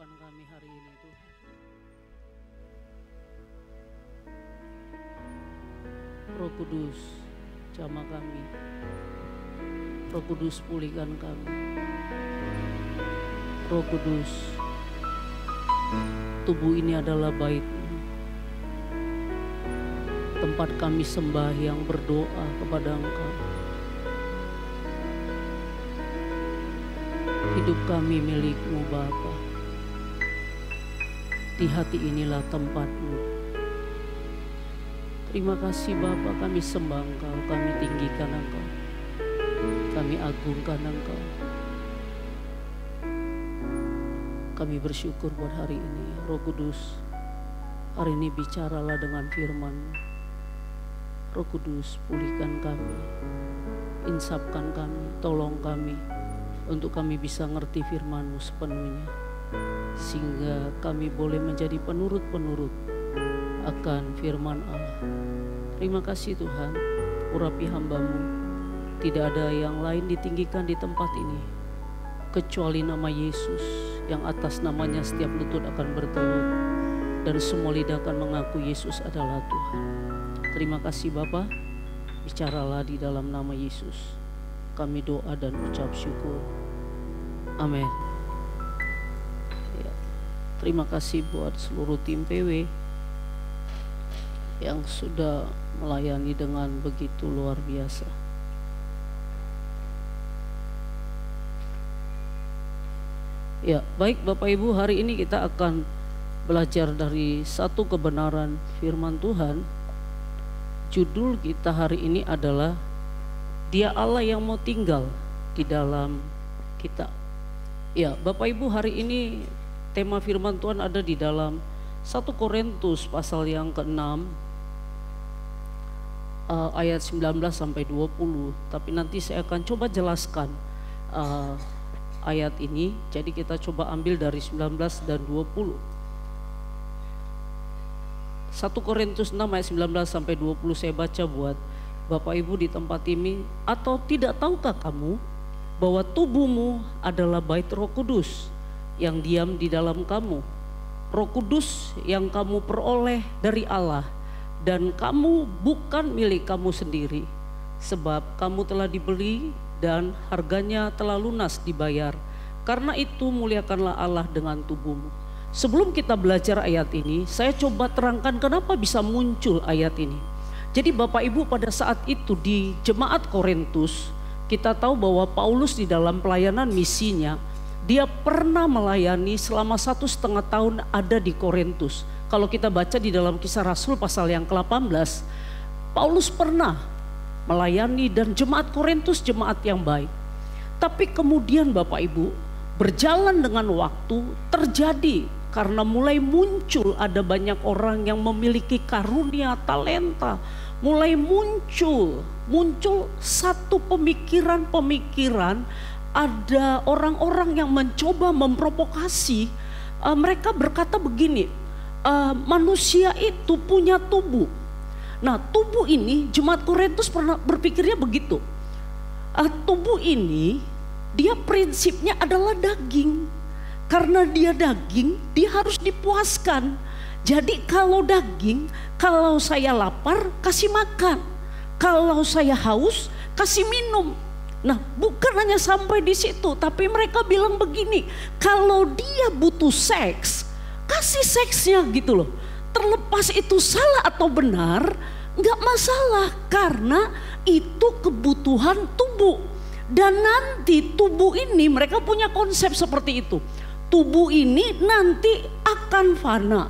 depan kami hari ini Tuhan. Roh Kudus, jamah kami. Roh Kudus, pulihkan kami. Roh Kudus, tubuh ini adalah bait-Mu, tempat kami sembahyang berdoa kepada Engkau. Hidup kami milik-Mu Bapa. Di hati inilah tempat-Mu. Terima kasih Bapa, kami sembah Engkau, kami tinggikan Engkau, kami agungkan Engkau. Kami bersyukur buat hari ini. Roh Kudus, hari ini bicaralah dengan firman-Mu. Roh Kudus, pulihkan kami, insapkan kami, tolong kami untuk kami bisa ngerti firman-Mu sepenuhnya, sehingga kami boleh menjadi penurut-penurut akan firman Allah. Terima kasih Tuhan, urapi hamba-Mu. Tidak ada yang lain ditinggikan di tempat ini kecuali nama Yesus, yang atas namanya setiap lutut akan bertelut dan semua lidah akan mengaku Yesus adalah Tuhan. Terima kasih Bapa, bicaralah di dalam nama Yesus. Kami doa dan ucap syukur. Amin. Ya, terima kasih buat seluruh tim PW yang sudah melayani dengan begitu luar biasa. Ya, baik Bapak Ibu, hari ini kita akan belajar dari satu kebenaran firman Tuhan. Judul kita hari ini adalah Dia Allah yang mau tinggal di dalam kita. Ya, Bapak Ibu, hari ini tema firman Tuhan ada di dalam 1 Korintus pasal yang ke-6 ayat 19 sampai 20. Tapi nanti saya akan coba jelaskan ayat ini. Jadi kita coba ambil dari 19 dan 20. 1 Korintus 6 ayat 19 sampai 20 saya baca buat Bapak Ibu di tempat ini. Atau tidak tahukah kamu bahwa tubuhmu adalah bait Roh Kudus yang diam di dalam kamu, Roh Kudus yang kamu peroleh dari Allah, dan kamu bukan milik kamu sendiri, sebab kamu telah dibeli dan harganya telah lunas dibayar. Karena itu muliakanlah Allah dengan tubuhmu. Sebelum kita belajar ayat ini, saya coba terangkan kenapa bisa muncul ayat ini. Jadi Bapak Ibu, pada saat itu di jemaat Korintus, kita tahu bahwa Paulus di dalam pelayanan misinya, dia pernah melayani selama 1,5 tahun ada di Korintus. Kalau kita baca di dalam Kisah Rasul pasal yang ke-18, Paulus pernah melayani dan jemaat Korintus jemaat yang baik. Tapi kemudian Bapak Ibu, berjalan dengan waktu terjadi karena mulai muncul ada banyak orang yang memiliki karunia, talenta. Mulai muncul satu pemikiran-pemikiran, ada orang-orang yang mencoba memprovokasi. Mereka berkata begini, manusia itu punya tubuh. Nah, tubuh ini jemaat Korintus pernah berpikirnya begitu. Tubuh ini dia prinsipnya adalah daging. Karena dia daging, dia harus dipuaskan. Jadi kalau daging, kalau saya lapar kasih makan, kalau saya haus kasih minum. Nah, bukan hanya sampai di situ, tapi mereka bilang begini, kalau dia butuh seks, kasih seksnya gitu loh. Terlepas itu salah atau benar, nggak masalah, karena itu kebutuhan tubuh. Dan nanti tubuh ini, mereka punya konsep seperti itu. Tubuh ini nanti akan fana.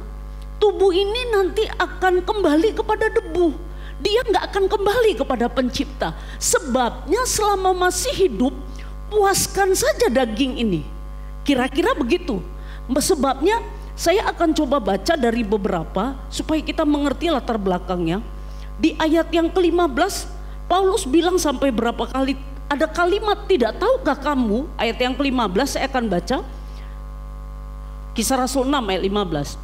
Tubuh ini nanti akan kembali kepada debu. Dia nggak akan kembali kepada pencipta. Sebabnya selama masih hidup, puaskan saja daging ini. Kira-kira begitu. Sebabnya saya akan coba baca dari beberapa supaya kita mengerti latar belakangnya. Di ayat yang ke-15, Paulus bilang sampai berapa kali, ada kalimat tidak tahukah kamu, ayat yang ke-15 saya akan baca. Kisah Rasul 6 ayat 15.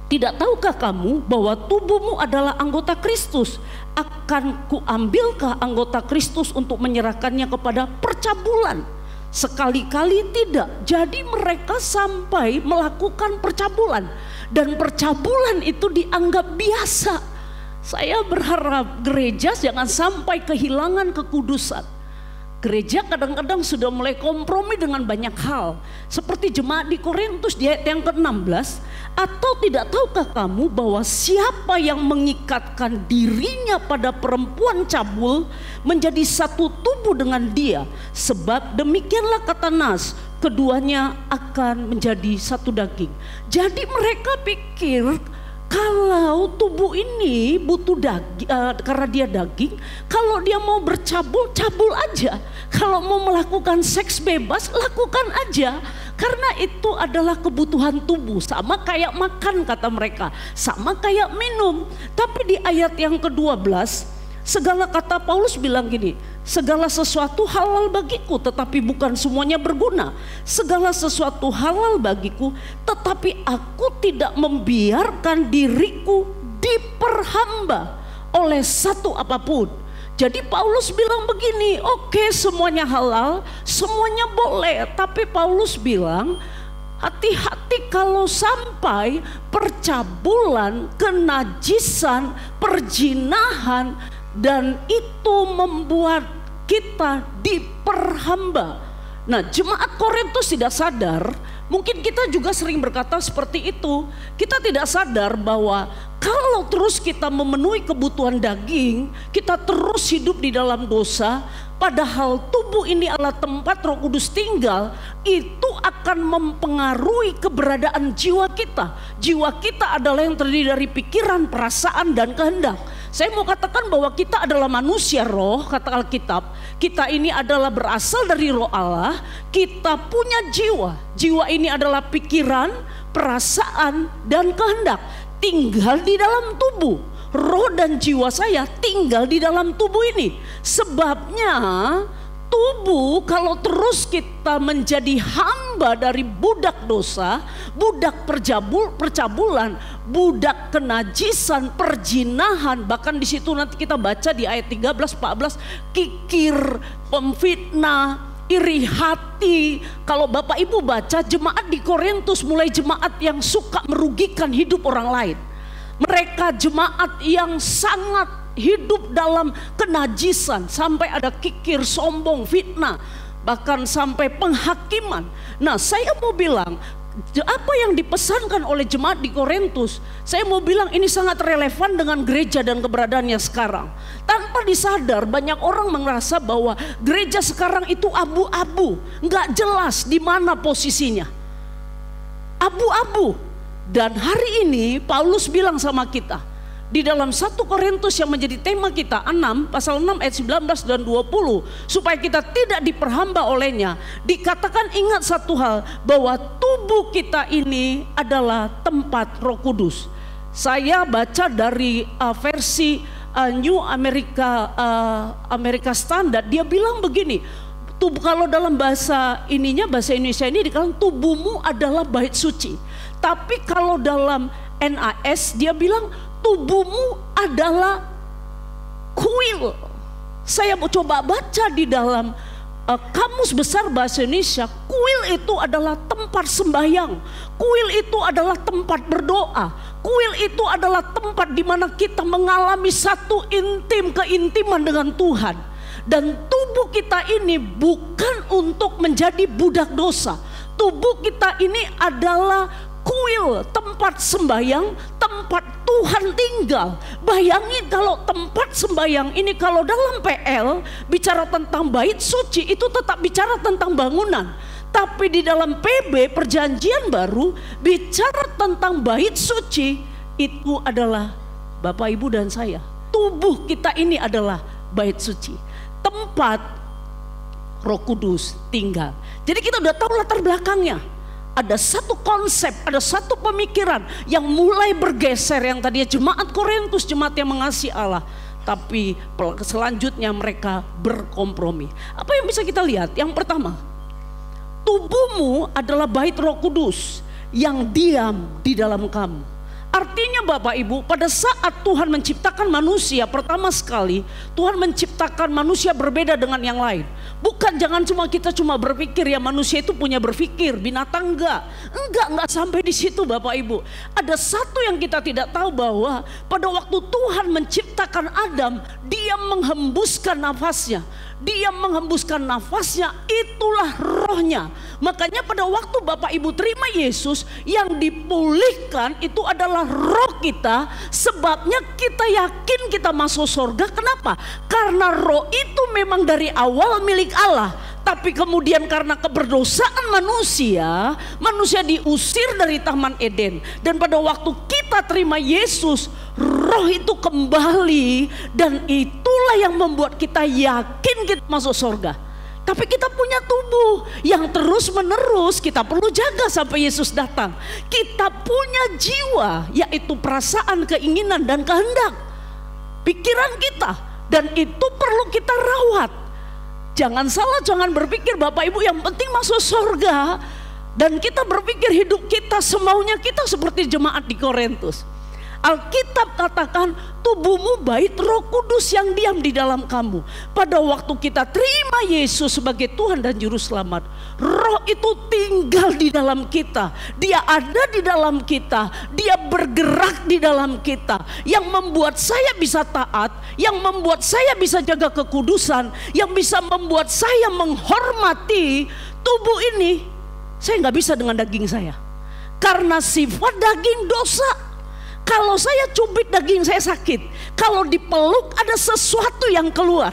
Tidak tahukah kamu bahwa tubuhmu adalah anggota Kristus? Akan kuambilkah anggota Kristus untuk menyerahkannya kepada percabulan? sekali-kali tidak. Jadi mereka sampai melakukan percabulan, dan percabulan itu dianggap biasa. Saya berharap gereja jangan sampai kehilangan kekudusan. Gereja kadang-kadang sudah mulai kompromi dengan banyak hal, seperti jemaat di Korintus di ayat yang ke-16. Atau tidak tahukah kamu bahwa siapa yang mengikatkan dirinya pada perempuan cabul menjadi satu tubuh dengan dia? Sebab demikianlah kata Nas, keduanya akan menjadi satu daging. Jadi mereka pikir kalau tubuh ini butuh daging, karena dia daging, kalau dia mau bercabul, cabul aja. Kalau mau melakukan seks bebas, lakukan aja. Karena itu adalah kebutuhan tubuh, sama kayak makan kata mereka, sama kayak minum. Tapi di ayat yang ke-12, segala kata Paulus bilang gini, segala sesuatu halal bagiku tetapi bukan semuanya berguna. Segala sesuatu halal bagiku tetapi aku tidak membiarkan diriku diperhamba oleh satu apapun. Jadi Paulus bilang begini, oke, semuanya halal, semuanya boleh. Tapi Paulus bilang, hati-hati kalau sampai percabulan, kenajisan, perjinahan, dan itu membuat kita diperhamba. Nah, jemaat Korintus tidak sadar, mungkin kita juga sering berkata seperti itu. Kita tidak sadar bahwa kalau terus kita memenuhi kebutuhan daging, kita terus hidup di dalam dosa, padahal tubuh ini adalah tempat Roh Kudus tinggal, itu akan mempengaruhi keberadaan jiwa kita. Jiwa kita adalah yang terdiri dari pikiran, perasaan, dan kehendak. Saya mau katakan bahwa kita adalah manusia roh, kata Alkitab. Kita ini adalah berasal dari roh Allah. Kita punya jiwa. Jiwa ini adalah pikiran, perasaan, dan kehendak. Tinggal di dalam tubuh. Roh dan jiwa saya tinggal di dalam tubuh ini. Sebabnya tubuh kalau terus kita menjadi hamba dari budak dosa, budak percabulan, budak kenajisan, perjinahan, bahkan di situ nanti kita baca di ayat 13-14, kikir, pemfitnah, iri hati. Kalau Bapak Ibu baca, jemaat di Korintus mulai jemaat yang suka merugikan hidup orang lain. Mereka jemaat yang sangat hidup dalam kenajisan, sampai ada kikir, sombong, fitnah, bahkan sampai penghakiman. Nah, saya mau bilang apa yang dipesankan oleh jemaat di Korintus, saya mau bilang ini sangat relevan dengan gereja dan keberadaannya sekarang. Tanpa disadar banyak orang merasa bahwa gereja sekarang itu abu-abu, nggak jelas di mana posisinya, abu-abu. Dan hari ini Paulus bilang sama kita di dalam 1 Korintus yang menjadi tema kita 6, pasal 6 ayat 19 dan 20, supaya kita tidak diperhamba olehnya. Dikatakan ingat satu hal, bahwa tubuh kita ini adalah tempat Roh Kudus. Saya baca dari versi New America Standard, dia bilang begini, tubuh, kalau dalam bahasa bahasa Indonesia ini dikatakan tubuhmu adalah bait suci. Tapi kalau dalam NAS dia bilang tubuhmu adalah kuil. Saya mau coba baca di dalam Kamus Besar Bahasa Indonesia, kuil itu adalah tempat sembahyang. Kuil itu adalah tempat berdoa. Kuil itu adalah tempat di mana kita mengalami satu keintiman dengan Tuhan. Dan tubuh kita ini bukan untuk menjadi budak dosa. Tubuh kita ini adalah kuil, tempat sembahyang, tempat Tuhan tinggal. Bayangin kalau tempat sembahyang ini, kalau dalam PL bicara tentang bait suci, itu tetap bicara tentang bangunan. Tapi di dalam PB Perjanjian Baru bicara tentang bait suci, itu adalah Bapak Ibu dan saya. Tubuh kita ini adalah bait suci, tempat Roh Kudus tinggal. Jadi kita udah tahu latar belakangnya. Ada satu konsep, ada satu pemikiran yang mulai bergeser, yang tadinya jemaat Korintus, jemaat yang mengasihi Allah, tapi selanjutnya mereka berkompromi. Apa yang bisa kita lihat? Yang pertama, tubuhmu adalah bait Roh Kudus yang diam di dalam kamu. Artinya Bapak Ibu, pada saat Tuhan menciptakan manusia, pertama sekali Tuhan menciptakan manusia berbeda dengan yang lain. Bukan, jangan kita cuma berpikir ya manusia itu punya berpikir, binatang enggak sampai di situ Bapak Ibu. Ada satu yang kita tidak tahu, bahwa pada waktu Tuhan menciptakan Adam, dia menghembuskan nafasnya. Dia menghembuskan nafasnya, itulah rohnya. Makanya pada waktu Bapak Ibu terima Yesus, yang dipulihkan itu adalah roh kita. Sebabnya kita yakin kita masuk surga. Kenapa? Karena roh itu memang dari awal milik Allah. Tapi kemudian karena keberdosaan manusia diusir dari Taman Eden. Dan pada waktu kita terima Yesus, roh itu kembali. Dan itulah yang membuat kita yakin kita masuk surga. Tapi kita punya tubuh yang terus menerus kita perlu jaga sampai Yesus datang. Kita punya jiwa, yaitu perasaan, keinginan dan kehendak, pikiran kita. Dan itu perlu kita rawat. Jangan salah, jangan berpikir Bapak Ibu yang penting masuk surga, dan kita berpikir hidup kita semaunya kita seperti jemaat di Korintus. Alkitab katakan tubuhmu bait Roh Kudus yang diam di dalam kamu. Pada waktu kita terima Yesus sebagai Tuhan dan Juru Selamat, roh itu tinggal di dalam kita. Dia ada di dalam kita, dia bergerak di dalam kita. Yang membuat saya bisa taat, yang membuat saya bisa jaga kekudusan, yang bisa membuat saya menghormati tubuh ini. Saya nggak bisa dengan daging saya, karena sifat daging dosa. Kalau saya cubit daging saya sakit. Kalau dipeluk ada sesuatu yang keluar.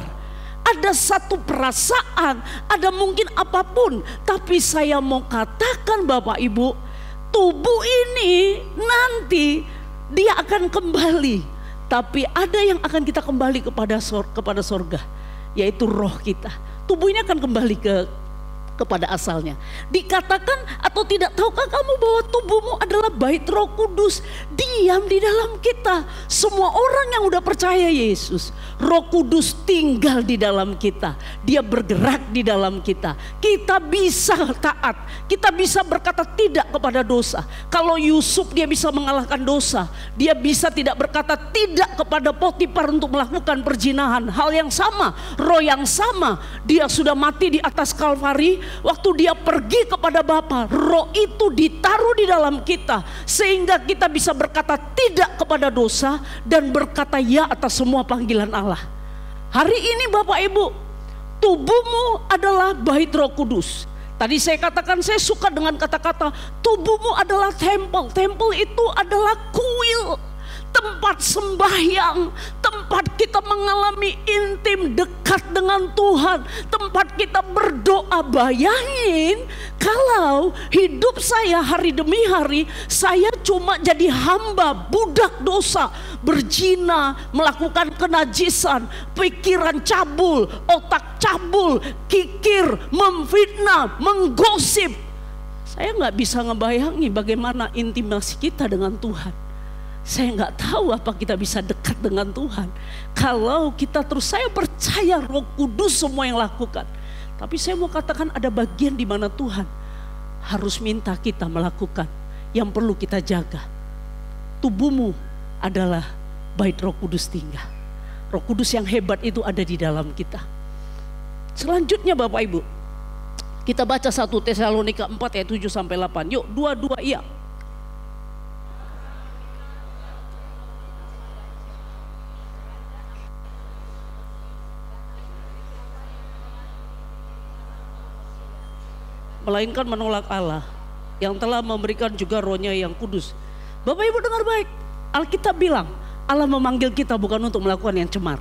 Ada satu perasaan, ada mungkin apapun. Tapi saya mau katakan Bapak Ibu, tubuh ini nanti dia akan kembali. Tapi ada yang akan kita kembali kepada sorga, yaitu roh kita. Tubuh ini akan kembali kepada asalnya. Dikatakan, atau tidak tahukah kamu bahwa tubuhmu adalah bait Roh Kudus diam di dalam kita. Semua orang yang udah percaya Yesus, Roh Kudus tinggal di dalam kita. Dia bergerak di dalam kita. Kita bisa taat, kita bisa berkata tidak kepada dosa. Kalau Yusuf dia bisa mengalahkan dosa, dia bisa tidak berkata tidak kepada Potifar untuk melakukan perzinahan. Hal yang sama, roh yang sama, dia sudah mati di atas Kalvari. Waktu dia pergi kepada Bapa, roh itu ditaruh di dalam kita, sehingga kita bisa berkata tidak kepada dosa dan berkata ya atas semua panggilan Allah. Hari ini Bapak Ibu, tubuhmu adalah bait Roh Kudus. Tadi saya katakan, saya suka dengan kata-kata tubuhmu adalah tempel. Tempel itu adalah kuil, tempat sembahyang, tempat kita mengalami intim dekat dengan Tuhan, tempat kita berdoa. Bayangin kalau hidup saya hari demi hari, saya cuma jadi hamba, budak dosa, berzina, melakukan kenajisan, pikiran cabul, otak cabul, kikir, memfitnah, menggosip. Saya nggak bisa ngebayangi bagaimana intimasi kita dengan Tuhan. Saya nggak tahu apa kita bisa dekat dengan Tuhan kalau kita terus, saya percaya Roh Kudus semua yang lakukan. Tapi saya mau katakan ada bagian di mana Tuhan harus minta kita melakukan yang perlu kita jaga. Tubuhmu adalah bait Roh Kudus tinggal. Roh Kudus yang hebat itu ada di dalam kita. Selanjutnya Bapak Ibu, kita baca 1 Tesalonika 4 ayat 7-8. Yuk, 2 iya. Melainkan menolak Allah yang telah memberikan juga rohnya yang kudus. Bapak Ibu dengar baik, Alkitab bilang Allah memanggil kita bukan untuk melakukan yang cemar.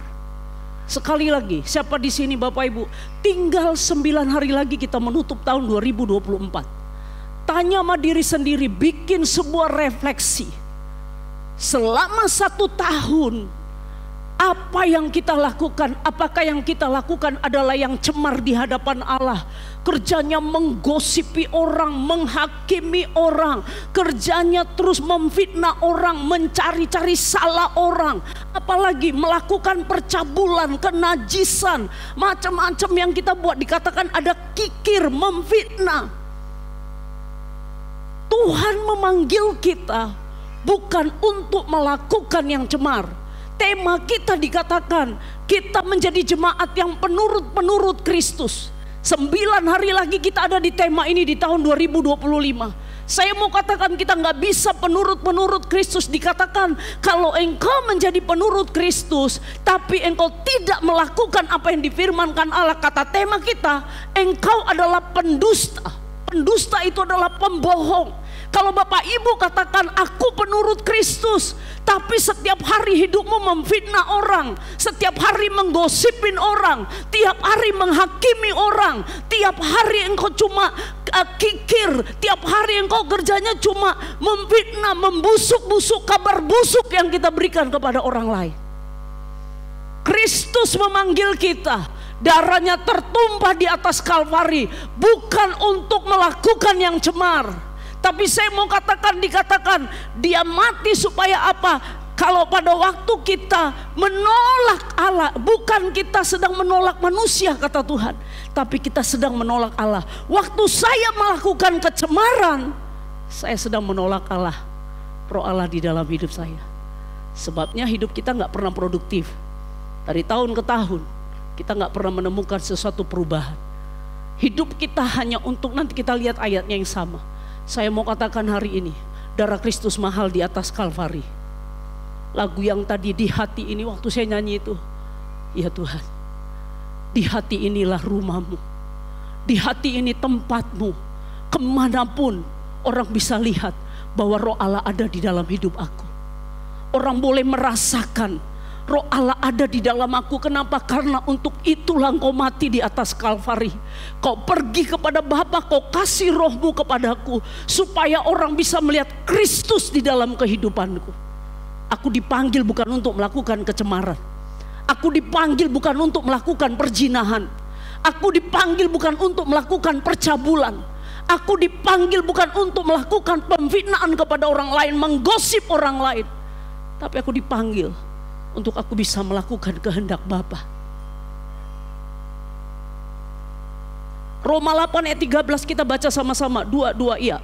Sekali lagi, siapa di sini Bapak Ibu, tinggal 9 hari lagi kita menutup tahun 2024. Tanya sama diri sendiri, bikin sebuah refleksi. Selama 1 tahun, apa yang kita lakukan? Apakah yang kita lakukan adalah yang cemar di hadapan Allah? Kerjanya menggosipi orang, menghakimi orang, kerjanya terus memfitnah orang, mencari-cari salah orang, apalagi melakukan percabulan, kenajisan, macam-macam yang kita buat. Dikatakan ada kikir, memfitnah. Tuhan memanggil kita bukan untuk melakukan yang cemar. Tema kita dikatakan kita menjadi jemaat yang penurut Kristus. 9 hari lagi kita ada di tema ini di tahun 2025. Saya mau katakan kita nggak bisa penurut Kristus. Dikatakan kalau engkau menjadi penurut Kristus tapi engkau tidak melakukan apa yang difirmankan Allah, kata tema kita, engkau adalah pendusta. Pendusta itu adalah pembohong. Kalau Bapak Ibu katakan aku penurut Kristus, tapi setiap hari hidupmu memfitnah orang, setiap hari menggosipin orang, tiap hari menghakimi orang, tiap hari engkau cuma kikir, tiap hari engkau kerjanya cuma memfitnah, membusuk-busuk kabar busuk yang kita berikan kepada orang lain. Kristus memanggil kita, darahnya tertumpah di atas Kalvari bukan untuk melakukan yang cemar. Tapi saya mau katakan, dikatakan dia mati supaya apa? Kalau pada waktu kita menolak Allah, bukan kita sedang menolak manusia kata Tuhan, tapi kita sedang menolak Allah. Waktu saya melakukan kecemaran, saya sedang menolak Allah, Roh Allah di dalam hidup saya. Sebabnya hidup kita nggak pernah produktif. Dari tahun ke tahun kita nggak pernah menemukan sesuatu perubahan. Hidup kita hanya untuk, nanti kita lihat ayatnya yang sama. Saya mau katakan hari ini, darah Kristus mahal di atas Kalvari. Lagu yang tadi di hati ini, waktu saya nyanyi itu, ya Tuhan, di hati inilah rumahmu, di hati ini tempatmu. Kemanapun orang bisa lihat bahwa Roh Allah ada di dalam hidup aku. Orang boleh merasakan Roh Allah ada di dalam aku. Kenapa? Karena untuk itulah engkau mati di atas Kalvari. Kau pergi kepada Bapa, kau kasih rohmu kepadaku, supaya orang bisa melihat Kristus di dalam kehidupanku. Aku dipanggil bukan untuk melakukan kecemaran. Aku dipanggil bukan untuk melakukan perzinahan. Aku dipanggil bukan untuk melakukan percabulan. Aku dipanggil bukan untuk melakukan pemfitnaan kepada orang lain, menggosip orang lain. Tapi aku dipanggil untuk aku bisa melakukan kehendak Bapa. Roma 8 ayat 13 kita baca sama-sama, 2 iya.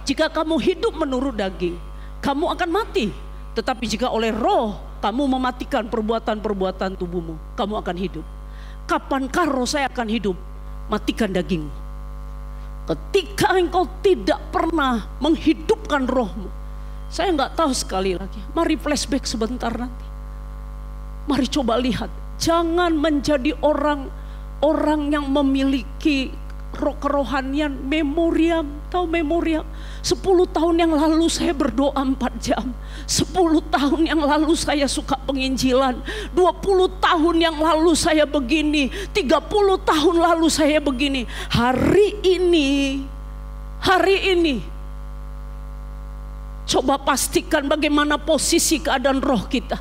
Jika kamu hidup menurut daging, kamu akan mati. Tetapi jika oleh Roh kamu mematikan perbuatan-perbuatan tubuhmu, kamu akan hidup. Kapankah roh saya akan hidup? Matikan dagingmu. Ketika engkau tidak pernah menghidupkan rohmu, saya nggak tahu, sekali lagi, mari flashback sebentar nanti. Mari coba lihat, jangan menjadi orang yang memiliki kerohanian memoriam. Tahu memoriam? 10 tahun yang lalu saya berdoa 4 jam. 10 tahun yang lalu saya suka penginjilan. 20 tahun yang lalu saya begini. 30 tahun lalu saya begini. Hari ini coba pastikan bagaimana posisi keadaan roh kita.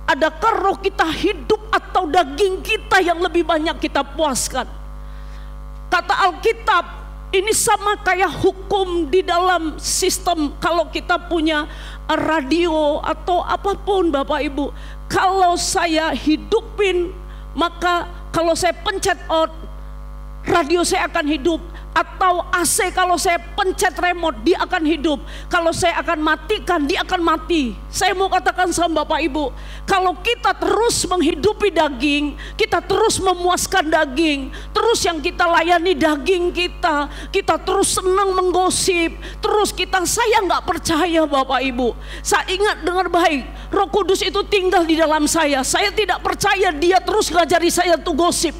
Adakah roh kita hidup atau daging kita yang lebih banyak kita puaskan? Kata Alkitab, ini sama kayak hukum di dalam sistem. Kalau kita punya radio atau apapun Bapak Ibu, kalau saya hidupin, maka kalau saya pencet on, radio saya akan hidup. Atau AC kalau saya pencet remote, dia akan hidup. Kalau saya akan matikan, dia akan mati. Saya mau katakan sama Bapak Ibu, kalau kita terus menghidupi daging, kita terus memuaskan daging, terus yang kita layani daging kita terus senang menggosip, terus saya nggak percaya Bapak Ibu. Saya ingat dengan baik, Roh Kudus itu tinggal di dalam saya. Saya tidak percaya dia terus ngajari saya tuh gosip.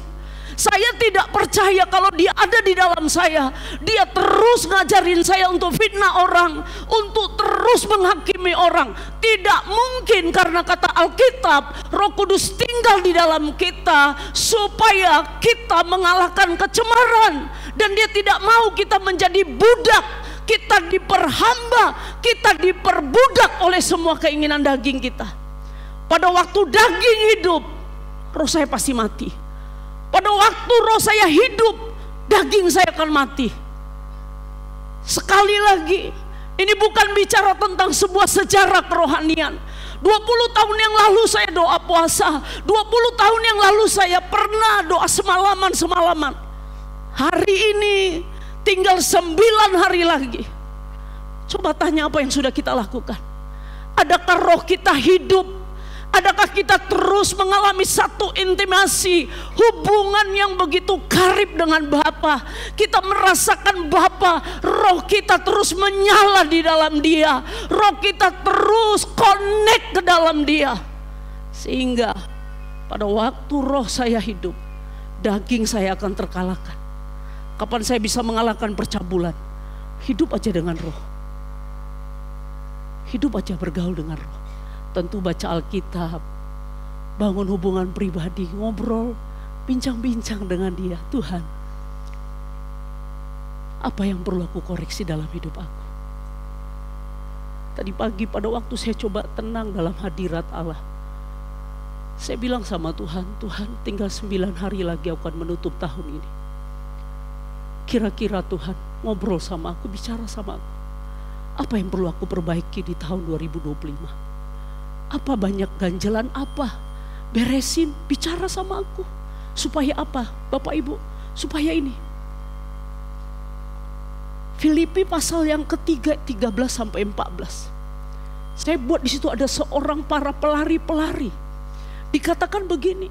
Saya tidak percaya kalau dia ada di dalam saya. Dia terus ngajarin saya untuk fitnah orang, untuk terus menghakimi orang. Tidak mungkin, karena kata Alkitab, Roh Kudus tinggal di dalam kita supaya kita mengalahkan kecemaran. Dan dia tidak mau kita menjadi budak. Kita diperhamba, kita diperbudak oleh semua keinginan daging kita. Pada waktu daging hidup, roh saya pasti mati. Pada waktu roh saya hidup, daging saya akan mati. Sekali lagi, ini bukan bicara tentang sebuah sejarah kerohanian. 20 tahun yang lalu saya doa puasa. 20 tahun yang lalu saya pernah doa semalaman. Hari ini tinggal 9 hari lagi. Coba tanya apa yang sudah kita lakukan. Adakah roh kita hidup? Adakah kita terus mengalami satu intimasi, hubungan yang begitu karib dengan Bapa? Kita merasakan Bapa, roh kita terus menyala di dalam Dia, roh kita terus connect ke dalam Dia, sehingga pada waktu roh saya hidup, daging saya akan terkalahkan. Kapan saya bisa mengalahkan percabulan? Hidup aja dengan roh, hidup aja bergaul dengan roh. Tentu baca Alkitab, bangun hubungan pribadi, ngobrol, bincang-bincang dengan Dia. Tuhan, apa yang perlu aku koreksi dalam hidup aku? Tadi pagi pada waktu saya coba tenang dalam hadirat Allah, saya bilang sama Tuhan, Tuhan, tinggal 9 hari lagi aku akan menutup tahun ini. Kira-kira Tuhan ngobrol sama aku, bicara sama aku. Apa yang perlu aku perbaiki di tahun 2025? Apa banyak ganjalan apa? Beresin, bicara sama aku. Supaya apa? Bapak Ibu, supaya ini. Filipi pasal yang ketiga 13-14. Saya buat di situ ada seorang para pelari-pelari. Dikatakan begini,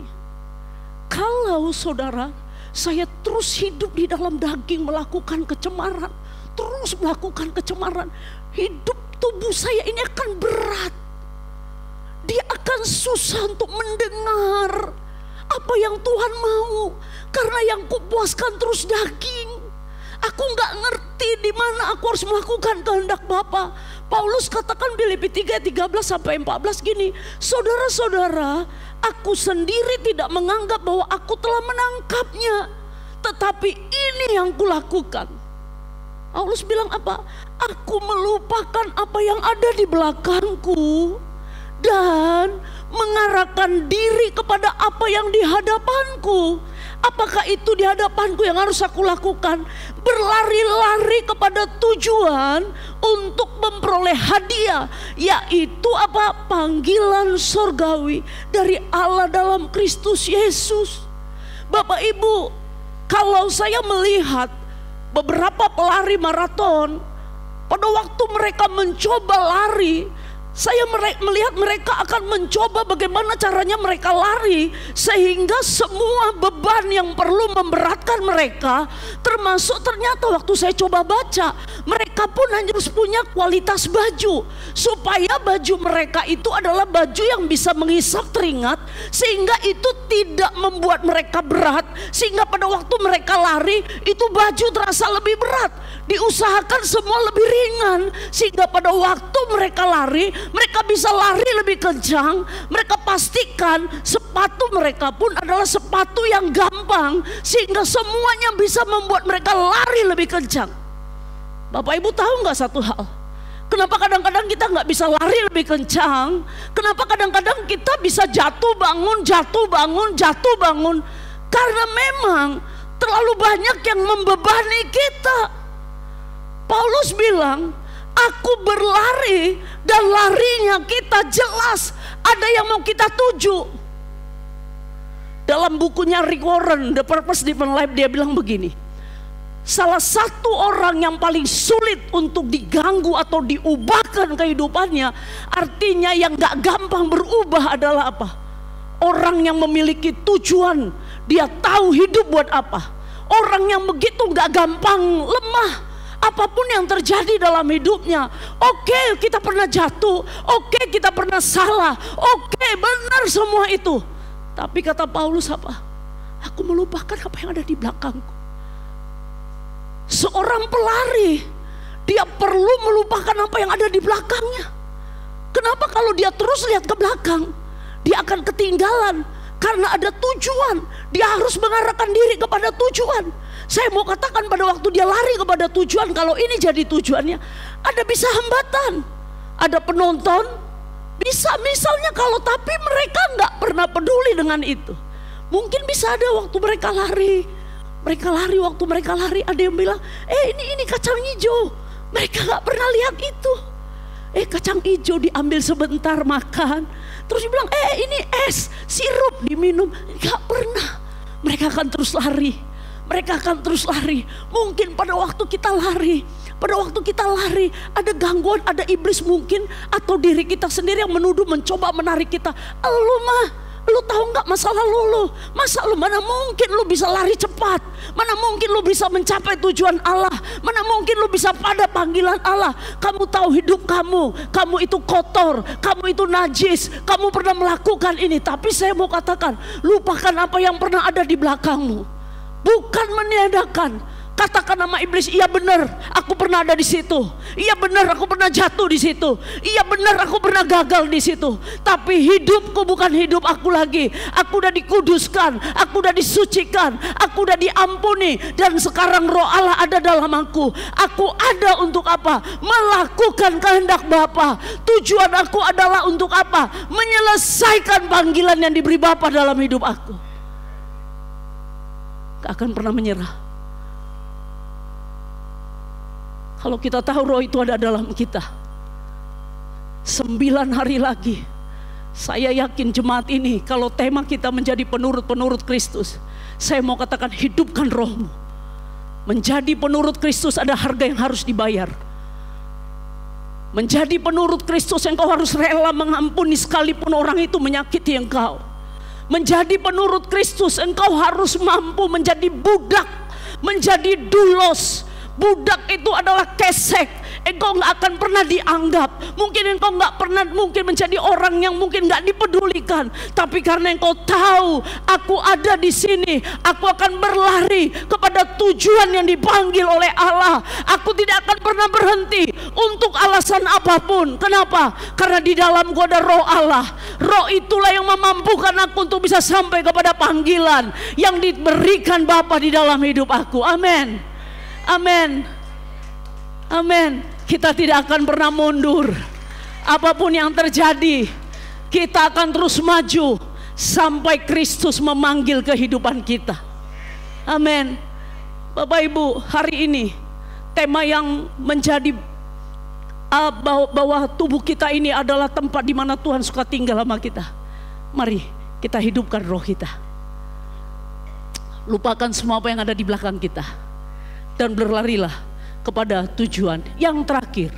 kalau saudara, saya terus hidup di dalam daging melakukan kecemaran, terus melakukan kecemaran, hidup tubuh saya ini akan berat. Dia akan susah untuk mendengar apa yang Tuhan mau, karena yang kupuaskan terus daging. Aku nggak ngerti di mana aku harus melakukan kehendak Bapa. Paulus katakan Filipi 3:13-14 gini, saudara-saudara, aku sendiri tidak menganggap bahwa aku telah menangkapnya, tetapi ini yang kulakukan. Paulus bilang apa? Aku melupakan apa yang ada di belakangku dan mengarahkan diri kepada apa yang di hadapanku. Apakah itu di hadapanku yang harus aku lakukan? Berlari-lari kepada tujuan untuk memperoleh hadiah, yaitu apa? Panggilan surgawi dari Allah dalam Kristus Yesus. Bapak Ibu, kalau saya melihat beberapa pelari maraton, pada waktu mereka mencoba lari, saya melihat mereka akan mencoba bagaimana caranya mereka lari sehingga semua beban yang perlu memberatkan mereka, termasuk ternyata waktu saya coba baca, mereka pun harus punya kualitas baju supaya baju mereka itu adalah baju yang bisa menghisap keringat, sehingga itu tidak membuat mereka berat, sehingga pada waktu mereka lari itu baju terasa lebih berat. Diusahakan semua lebih ringan, sehingga pada waktu mereka lari, mereka bisa lari lebih kencang. Mereka pastikan sepatu mereka pun adalah sepatu yang gampang, sehingga semuanya bisa membuat mereka lari lebih kencang. Bapak Ibu tahu nggak satu hal? Kenapa kadang-kadang kita nggak bisa lari lebih kencang? Kenapa kadang-kadang kita bisa jatuh bangun, jatuh bangun, jatuh bangun? Karena memang terlalu banyak yang membebani kita. Paulus bilang, aku berlari dan larinya kita jelas ada yang mau kita tuju. Dalam bukunya Rick Warren, The Purpose Driven Life, dia bilang begini, salah satu orang yang paling sulit untuk diganggu atau diubahkan kehidupannya, artinya yang gak gampang berubah adalah apa? Orang yang memiliki tujuan, dia tahu hidup buat apa. Orang yang begitu gak gampang lemah apapun yang terjadi dalam hidupnya. Oke, kita pernah jatuh, oke, kita pernah salah, oke, benar semua itu. Tapi kata Paulus apa? Aku melupakan apa yang ada di belakangku. Seorang pelari, dia perlu melupakan apa yang ada di belakangnya. Kenapa? Kalau dia terus lihat ke belakang, dia akan ketinggalan. Karena ada tujuan, dia harus mengarahkan diri kepada tujuan. Saya mau katakan pada waktu dia lari kepada tujuan, kalau ini jadi tujuannya, ada bisa hambatan, ada penonton, bisa misalnya kalau, tapi mereka nggak pernah peduli dengan itu. Mungkin bisa ada waktu mereka lari waktu mereka lari ada yang bilang, ini kacang hijau, mereka nggak pernah lihat itu. Kacang hijau diambil sebentar makan, terus dibilang ini es, sirup diminum, nggak pernah. Mereka akan terus lari. Mereka akan terus lari. Mungkin pada waktu kita lari, ada gangguan, ada iblis mungkin, atau diri kita sendiri yang menuduh, mencoba menarik kita. Lu tahu nggak masa lalu lu? Mana mungkin lu bisa lari cepat? Mana mungkin lu bisa mencapai tujuan Allah? Mana mungkin lu bisa pada panggilan Allah? Kamu tahu hidup kamu itu kotor, kamu itu najis, kamu pernah melakukan ini. Tapi saya mau katakan, lupakan apa yang pernah ada di belakangmu. Bukan meniadakan. Katakan nama iblis, iya benar, aku pernah ada di situ. Iya benar, aku pernah jatuh di situ. Iya benar, aku pernah gagal di situ. Tapi hidupku bukan hidup aku lagi. Aku udah dikuduskan, aku udah disucikan, aku udah diampuni. Dan sekarang roh Allah ada dalam aku. Aku ada untuk apa? Melakukan kehendak Bapa. Tujuan aku adalah untuk apa? Menyelesaikan panggilan yang diberi Bapa dalam hidup aku. Gak akan pernah menyerah. Kalau kita tahu roh itu ada dalam kita. 9 hari lagi, saya yakin jemaat ini, kalau tema kita menjadi penurut-penurut Kristus, saya mau katakan, hidupkan rohmu. Menjadi penurut Kristus ada harga yang harus dibayar. Menjadi penurut Kristus, engkau harus rela mengampuni sekalipun orang itu menyakiti engkau. Menjadi penurut Kristus, engkau harus mampu menjadi budak, menjadi doulos. Budak itu adalah kesek. Engkau gak akan pernah dianggap. Mungkin engkau gak pernah menjadi orang yang mungkin gak dipedulikan. Tapi karena engkau tahu, aku ada di sini, aku akan berlari kepada tujuan yang dipanggil oleh Allah. Aku tidak akan pernah berhenti untuk alasan apapun. Kenapa? Karena di dalamku ada roh Allah. Roh itulah yang memampukan aku untuk bisa sampai kepada panggilan yang diberikan Bapa di dalam hidup aku. Amin. Amin. Amin. Kita tidak akan pernah mundur. Apapun yang terjadi, kita akan terus maju sampai Kristus memanggil kehidupan kita. Amin. Bapak Ibu, hari ini tema yang menjadi bahwa tubuh kita ini adalah tempat di mana Tuhan suka tinggal sama kita. Mari kita hidupkan roh kita. Lupakan semua apa yang ada di belakang kita. Dan berlarilah kepada tujuan yang terakhir.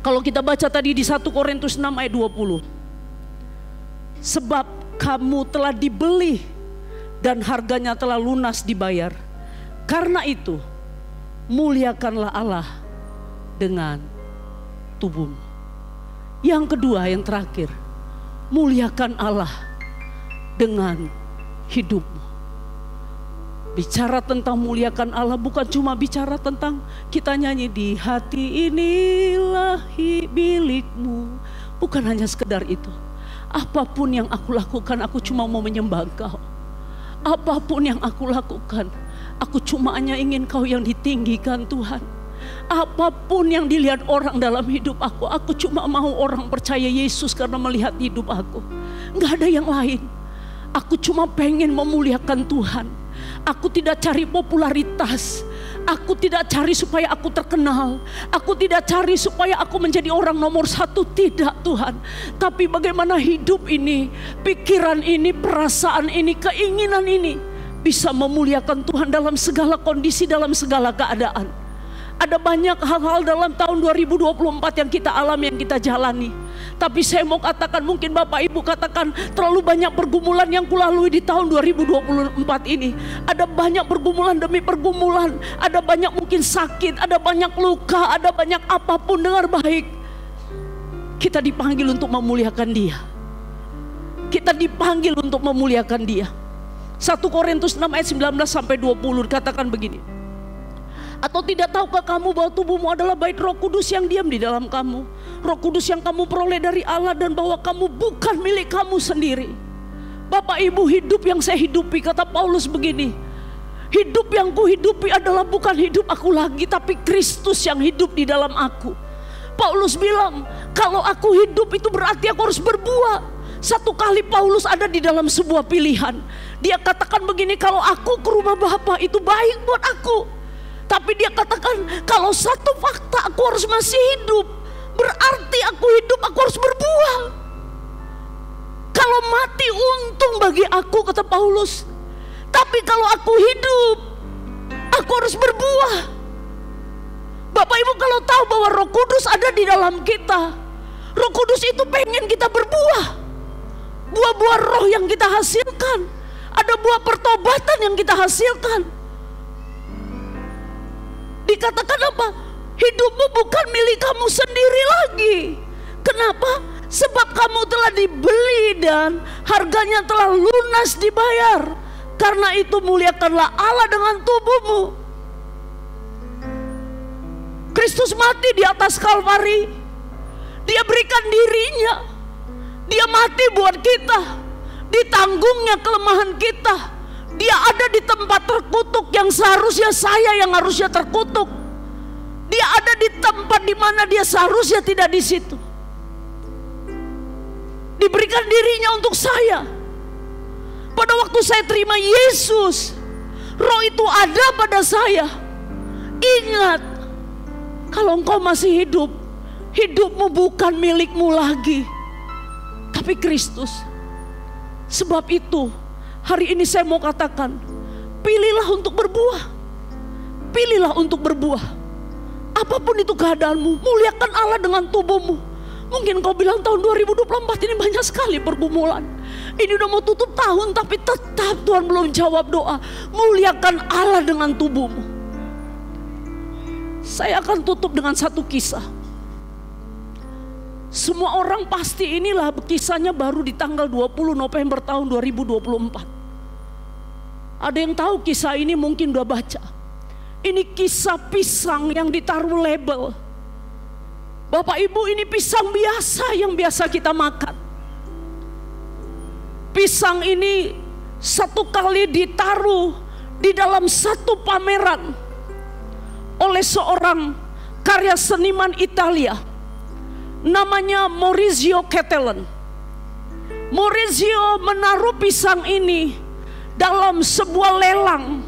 Kalau kita baca tadi di 1 Korintus 6 ayat 20. Sebab kamu telah dibeli dan harganya telah lunas dibayar. Karena itu muliakanlah Allah dengan tubuhmu. Yang kedua, yang terakhir, muliakan Allah dengan hidupmu. Bicara tentang muliakan Allah bukan cuma bicara tentang kita nyanyi di hati inilah milikmu. Bukan hanya sekedar itu. Apapun yang aku lakukan, aku cuma mau menyembah Engkau. Apapun yang aku lakukan, aku cuma hanya ingin Kau yang ditinggikan Tuhan. Apapun yang dilihat orang dalam hidup aku cuma mau orang percaya Yesus karena melihat hidup aku. Nggak ada yang lain. Aku cuma pengen memuliakan Tuhan. Aku tidak cari popularitas. Aku tidak cari supaya aku terkenal. Aku tidak cari supaya aku menjadi orang nomor 1. Tidak Tuhan. Tapi bagaimana hidup ini, pikiran ini, perasaan ini, keinginan ini bisa memuliakan Tuhan dalam segala kondisi, dalam segala keadaan. Ada banyak hal-hal dalam tahun 2024 yang kita alami, yang kita jalani. Tapi saya mau katakan, mungkin Bapak Ibu katakan terlalu banyak pergumulan yang kulalui di tahun 2024 ini. Ada banyak pergumulan demi pergumulan. Ada banyak mungkin sakit, ada banyak luka, ada banyak apapun. Dengar baik, kita dipanggil untuk memuliakan Dia. Kita dipanggil untuk memuliakan Dia. 1 Korintus 6 ayat 19 sampai 20 katakan begini. Atau tidak tahukah kamu bahwa tubuhmu adalah bait Roh Kudus yang diam di dalam kamu? Roh Kudus yang kamu peroleh dari Allah, dan bahwa kamu bukan milik kamu sendiri. Bapak Ibu, hidup yang saya hidupi, kata Paulus begini, hidup yang kuhidupi adalah bukan hidup aku lagi, tapi Kristus yang hidup di dalam aku. Paulus bilang, kalau aku hidup itu berarti aku harus berbuat. Satu kali Paulus ada di dalam sebuah pilihan. Dia katakan begini, kalau aku ke rumah Bapa itu baik buat aku. Tapi dia katakan, kalau satu fakta aku harus masih hidup, berarti aku hidup, aku harus berbuah. Kalau mati untung bagi aku, kata Paulus. Tapi Tapi kalau aku hidup, aku harus berbuah. Bapak Ibu kalau tahu bahwa Roh Kudus ada di dalam kita, Roh Kudus itu pengen kita berbuah. Buah-buah roh yang kita hasilkan, ada buah pertobatan yang kita hasilkan. Dikatakan apa? Hidupmu bukan milik kamu sendiri lagi. Kenapa? Sebab kamu telah dibeli dan harganya telah lunas dibayar. Karena itu muliakanlah Allah dengan tubuhmu. Kristus mati di atas Kalvari. Dia berikan dirinya. Dia mati buat kita. Ditanggungnya kelemahan kita. Dia ada di tempat terkutuk yang seharusnya saya yang harusnya terkutuk. Dia ada di tempat di mana dia seharusnya tidak di situ. Diberikan dirinya untuk saya. Pada waktu saya terima Yesus, Roh itu ada pada saya. Ingat, kalau engkau masih hidup, hidupmu bukan milikmu lagi, tapi Kristus. Sebab itu, hari ini saya mau katakan, pilihlah untuk berbuah. Pilihlah untuk berbuah. Apapun itu keadaanmu, muliakan Allah dengan tubuhmu. Mungkin kau bilang tahun 2024 ini banyak sekali pergumulan. Ini udah mau tutup tahun tapi tetap Tuhan belum jawab doa. Muliakan Allah dengan tubuhmu. Saya akan tutup dengan satu kisah. Semua orang pasti inilah kisahnya baru di tanggal 20 November tahun 2024. Ada yang tahu kisah ini mungkin udah baca. Ini kisah pisang yang ditaruh label. Bapak Ibu, ini pisang biasa yang biasa kita makan. Pisang ini satu kali ditaruh di dalam satu pameran oleh seorang karya seniman Italia. Namanya Maurizio Cattelan. Maurizio menaruh pisang ini dalam sebuah lelang.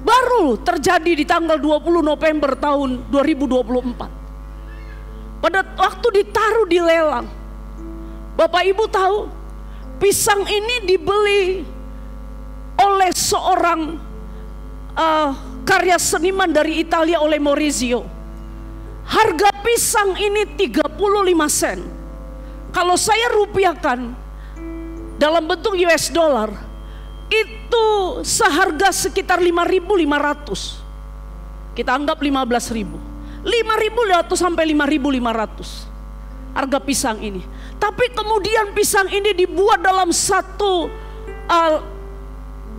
Baru terjadi di tanggal 20 November tahun 2024. Pada waktu ditaruh di lelang, Bapak Ibu tahu, pisang ini dibeli oleh seorang karya seniman dari Italia oleh Maurizio. Harga pisang ini 35 sen. Kalau saya rupiahkan dalam bentuk US dollar, itu seharga sekitar 5.500. Kita anggap 15.000. 5.500 sampai 5.500 harga pisang ini. Tapi kemudian pisang ini dibuat dalam satu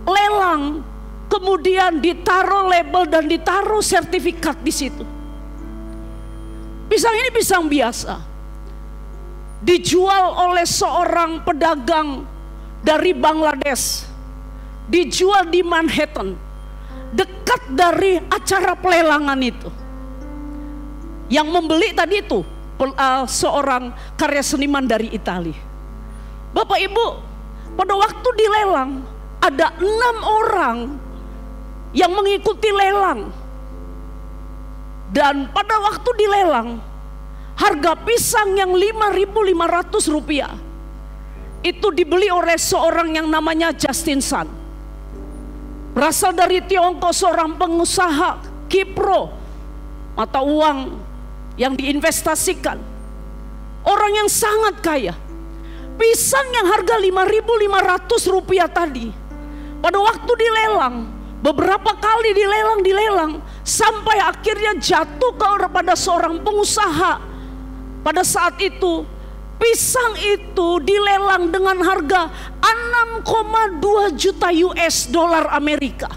lelang, kemudian ditaruh label dan ditaruh sertifikat di situ. Pisang ini pisang biasa, dijual oleh seorang pedagang dari Bangladesh, dijual di Manhattan, dekat dari acara pelelangan itu. Yang membeli tadi itu seorang karya seniman dari Italia. Bapak Ibu, pada waktu dilelang ada 6 orang yang mengikuti lelang. Dan pada waktu dilelang, harga pisang yang 5.500 rupiah itu dibeli oleh seorang yang namanya Justin Sun. Berasal dari Tiongkok, seorang pengusaha Kipro, mata uang yang diinvestasikan. Orang yang sangat kaya. Pisang yang harga 5.500 rupiah tadi, pada waktu dilelang, beberapa kali dilelang, sampai akhirnya jatuh kepada seorang pengusaha. Pada saat itu, pisang itu dilelang dengan harga 6,2 juta US dollar Amerika.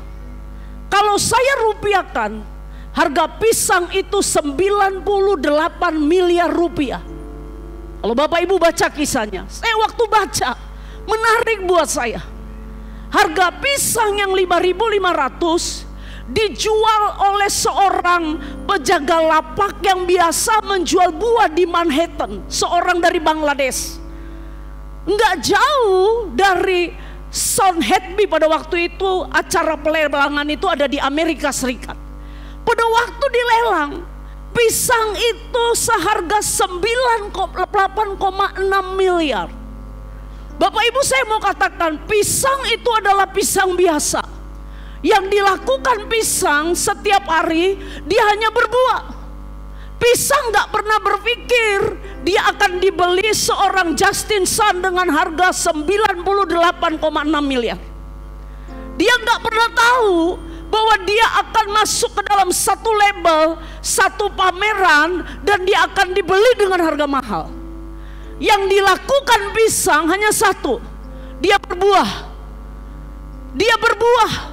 Kalau saya rupiahkan, harga pisang itu 98 miliar rupiah. Kalau Bapak Ibu baca kisahnya, saya waktu baca, menarik buat saya. Harga pisang yang 5.500 dijual oleh seorang penjaga lapak yang biasa menjual buah di Manhattan, seorang dari Bangladesh. Enggak jauh dari Sotheby's pada waktu itu, acara pelelangan itu ada di Amerika Serikat. Pada waktu dilelang, pisang itu seharga 8,6 miliar. Bapak Ibu, saya mau katakan pisang itu adalah pisang biasa. Yang dilakukan pisang setiap hari, dia hanya berbuah. Pisang gak pernah berpikir dia akan dibeli seorang Justin Sun dengan harga 98,6 miliar. Dia gak pernah tahu bahwa dia akan masuk ke dalam satu label, satu pameran, dan dia akan dibeli dengan harga mahal. Yang dilakukan pisang hanya satu, dia berbuah. Dia berbuah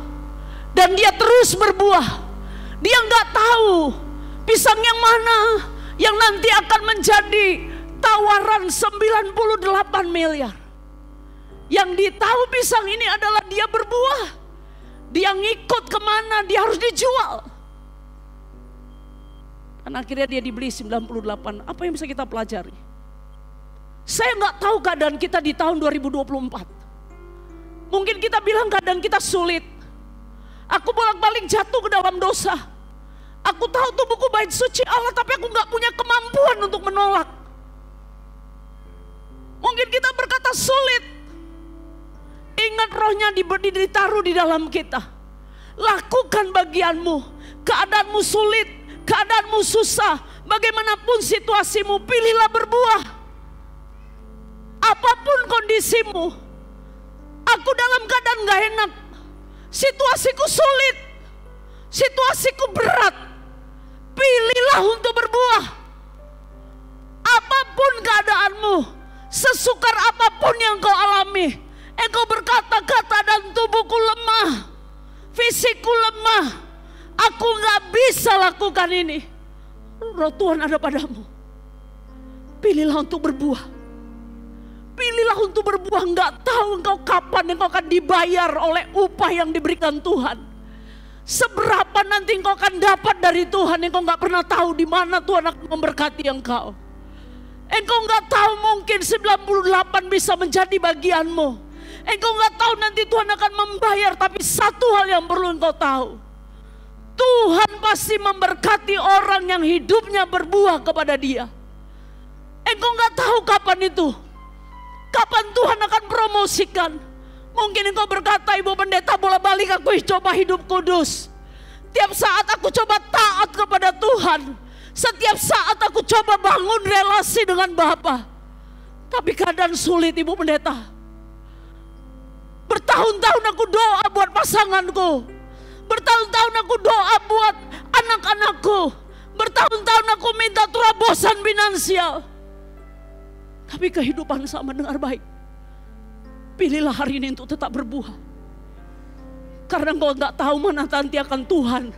dan dia terus berbuah. Dia gak tahu pisang yang mana yang nanti akan menjadi tawaran 98 miliar. Yang ditahu pisang ini adalah dia berbuah. Dia ngikut kemana dia harus dijual. Dan akhirnya dia dibeli 98. Apa yang bisa kita pelajari? Saya nggak tahu keadaan kita di tahun 2024. Mungkin kita bilang keadaan kita sulit. Aku bolak-balik jatuh ke dalam dosa. Aku tahu tuh buku bait suci Allah, tapi aku gak punya kemampuan untuk menolak. Mungkin kita berkata sulit. Ingat, rohnya ditaruh di dalam kita. Lakukan bagianmu. Keadaanmu sulit, keadaanmu susah, bagaimanapun situasimu, pilihlah berbuah. Apapun kondisimu, aku dalam keadaan gak enak, situasiku sulit, situasiku berat, pilihlah untuk berbuah. Apapun keadaanmu, sesukar apapun yang kau alami, engkau berkata-kata dan tubuhku lemah, fisikku lemah, aku gak bisa lakukan ini. Roh Tuhan ada padamu. Pilihlah untuk berbuah. Pilihlah untuk berbuah. Gak tahu engkau kapan engkau akan dibayar oleh upah yang diberikan Tuhan. Seberapa nanti engkau akan dapat dari Tuhan, engkau gak pernah tahu di mana Tuhan akan memberkati engkau. Engkau gak tahu, mungkin 98 bisa menjadi bagianmu. Engkau gak tahu nanti Tuhan akan membayar, tapi satu hal yang perlu engkau tahu. Tuhan pasti memberkati orang yang hidupnya berbuah kepada Dia. Engkau gak tahu kapan itu. Kapan Tuhan akan promosikan. Mungkin engkau berkata, Ibu Pendeta, bolak-balik aku coba hidup kudus. Tiap saat aku coba taat kepada Tuhan. Setiap saat aku coba bangun relasi dengan Bapa. Tapi keadaan sulit, Ibu Pendeta. Bertahun-tahun aku doa buat pasanganku. Bertahun-tahun aku doa buat anak-anakku. Bertahun-tahun aku minta terobosan finansial. Tapi kehidupan sama dengar baik. Pilihlah hari ini untuk tetap berbuah. Karena engkau gak tahu mana nanti akan Tuhan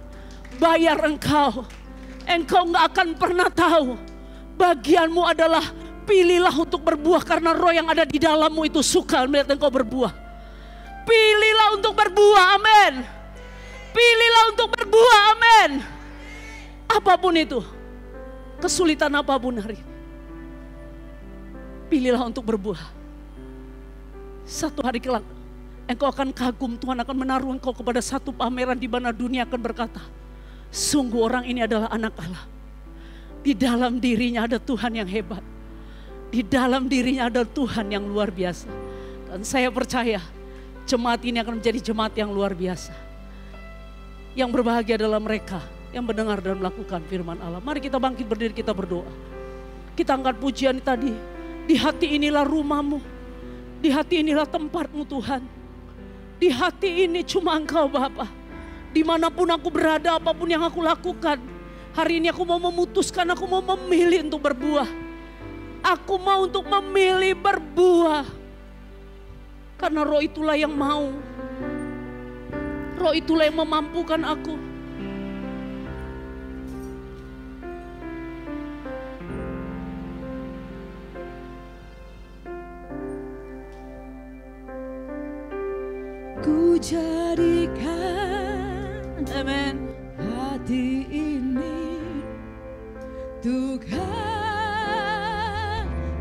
bayar engkau. Engkau gak akan pernah tahu. Bagianmu adalah pilihlah untuk berbuah. Karena roh yang ada di dalammu itu suka melihat engkau berbuah. Pilihlah untuk berbuah, amin. Pilihlah untuk berbuah, amin. Apapun itu, kesulitan apapun hari ini, pilihlah untuk berbuah. Satu hari kelak engkau akan kagum, Tuhan akan menaruh engkau kepada satu pameran di mana dunia akan berkata, sungguh orang ini adalah anak Allah. Di dalam dirinya ada Tuhan yang hebat. Di dalam dirinya ada Tuhan yang luar biasa. Dan saya percaya jemaat ini akan menjadi jemaat yang luar biasa. Yang berbahagia adalah mereka yang mendengar dan melakukan firman Allah. Mari kita bangkit berdiri, kita berdoa. Kita angkat pujian tadi. Di hati inilah rumahmu. Di hati inilah tempatmu Tuhan. Di hati ini cuma Engkau Bapa. Dimanapun aku berada, apapun yang aku lakukan, hari ini aku mau memutuskan, aku mau memilih untuk berbuah. Aku mau untuk memilih berbuah. Karena roh itulah yang mau. Roh itulah yang memampukan aku. Ku jadikan, amin, hati ini Tuhan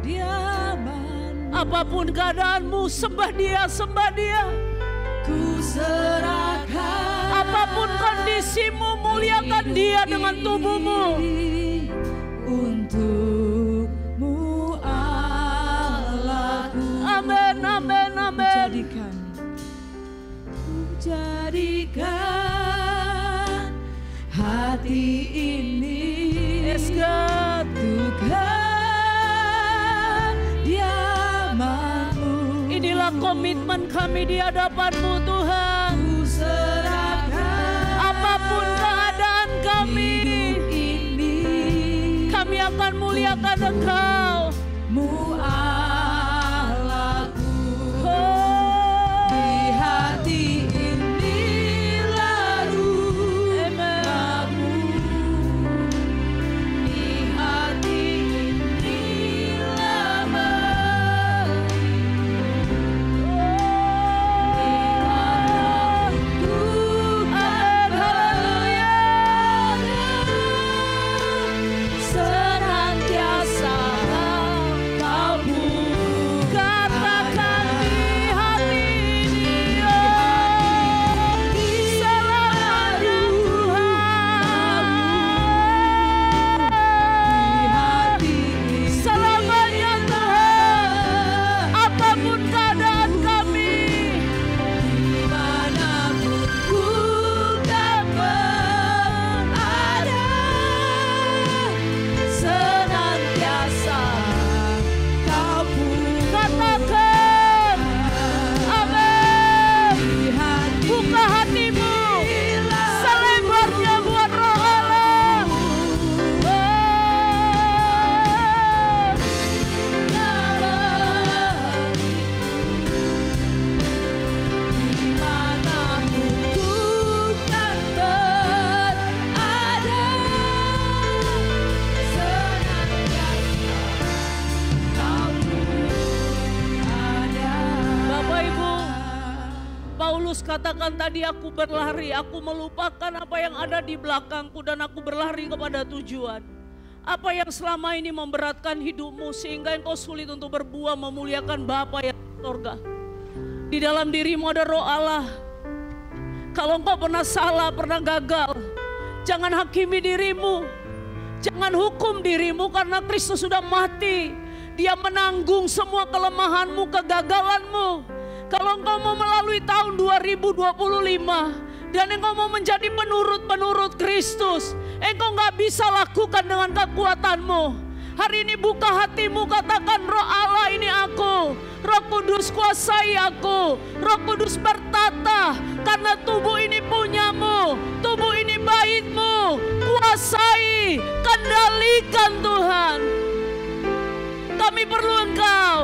diaman. Apapun keadaanmu, sembah Dia, sembah Dia. Ku serahkan. Apapun kondisimu, muliakan Dia dengan tubuhmu. Untukmu Allahku. Amin, amin. jadikan hati ini Yes God. untuk kediaman-Mu. Inilah komitmen kami di hadapan-Mu Tuhan. Ku serahkan Apapun keadaan kami, hidup ini, kami akan muliakan Engkau. Mu Allahku. Oh, Di hati inilah rumah-Mu. Di hati inilah senantiasa Kau katakan di hati ini, oh, selamanya Tuhan. Selamanya Tuhan. Apapun keadaan kami, dimanapun ku kan berada, senantiasa Kau katakan amin. di hati Buka hatimu selebarnya buat Roh Allah. dimanapun ku kan berada, senantiasa Kau ada. Bapak Ibu, Paulus katakan tadi, aku berlari, aku melupakan apa yang ada di belakangku dan aku berlari kepada tujuan. Apa yang selama ini memberatkan hidupmu sehingga engkau sulit untuk berbuah memuliakan Bapa yang di sorga. Di dalam dirimu ada Roh Allah. Kalau engkau pernah salah, pernah gagal, jangan hakimi dirimu. Jangan hukum dirimu karena Kristus sudah mati. Dia menanggung semua kelemahanmu, kegagalanmu. Kalau engkau mau melalui tahun 2025 dan engkau mau menjadi penurut-penurut Kristus, engkau gak bisa lakukan dengan kekuatanmu. Hari ini buka hatimu, katakan, Roh Allah, ini aku. Roh Kudus kuasai aku. Roh Kudus bertata, karena tubuh ini punyamu, tubuh ini baitmu. Kuasai, kendalikan Tuhan. Kami perlu Engkau.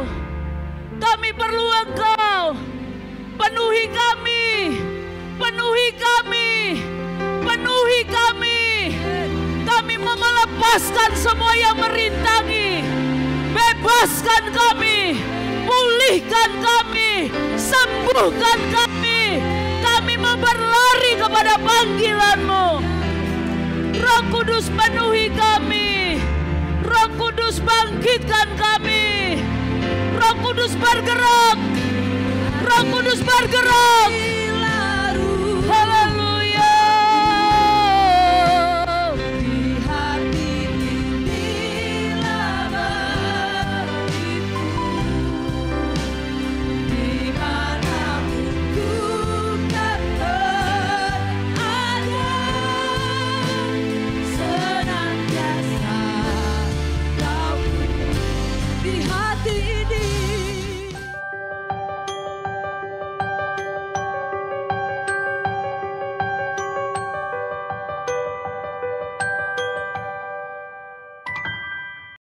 Kami perlu Engkau. Penuhi kami. Penuhi kami. Penuhi kami. Kami mau melepaskan semua yang merintangi. Bebaskan kami. Pulihkan kami. Sembuhkan kami. Kami mau berlari kepada panggilan-Mu. Roh Kudus penuhi kami. Roh Kudus bangkitkan kami. Roh Kudus bergerak. Roh Kudus bergerak. Haleluya. Di hati inilah beribu, dimanapun ku kan berada, senantiasa Kau di hati ini.